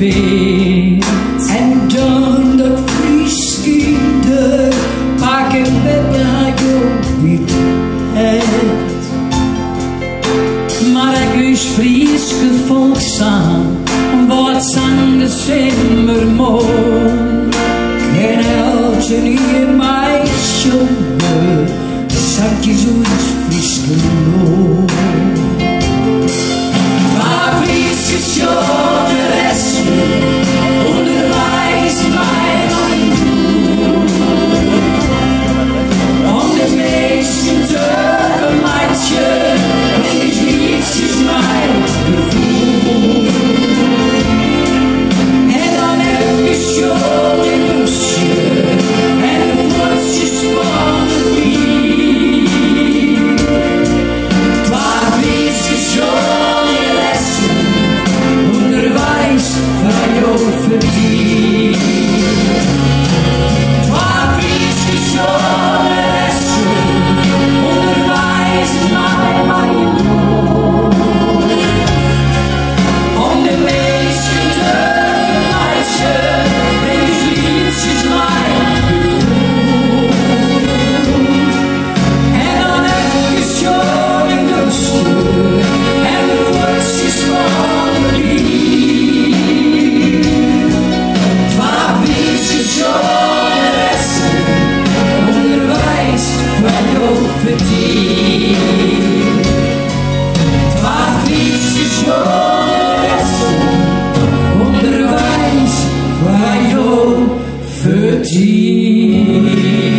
geveegd. En dan dat vrieskinde pakken met naar je wit het. Maar ik is Frieske volkzaam, wat zang decembermorgen. Geen eltje hier meisje, zang je zoiets Frieske nog. Maar Frieske schone resten, onderwijs mij aan doen. Om de meesten te vermijden, is niets is mijn gevoel. En dan heb je schoon in douche en de vlotjes van de bier. Waar Frieske schone resten, onderwijs van jou verdient. Waar Frieske schone resten, onderwijs mij maar je brood. Om de meesten te vermijden, is liedjes mijn gevoel. En dan heb je schoon in douche en de vlotjes van de bier. Waar Frieske schone resten, onderwijs van jou verdient. Waar Frieske schone resten, onderwijs van jou verdient.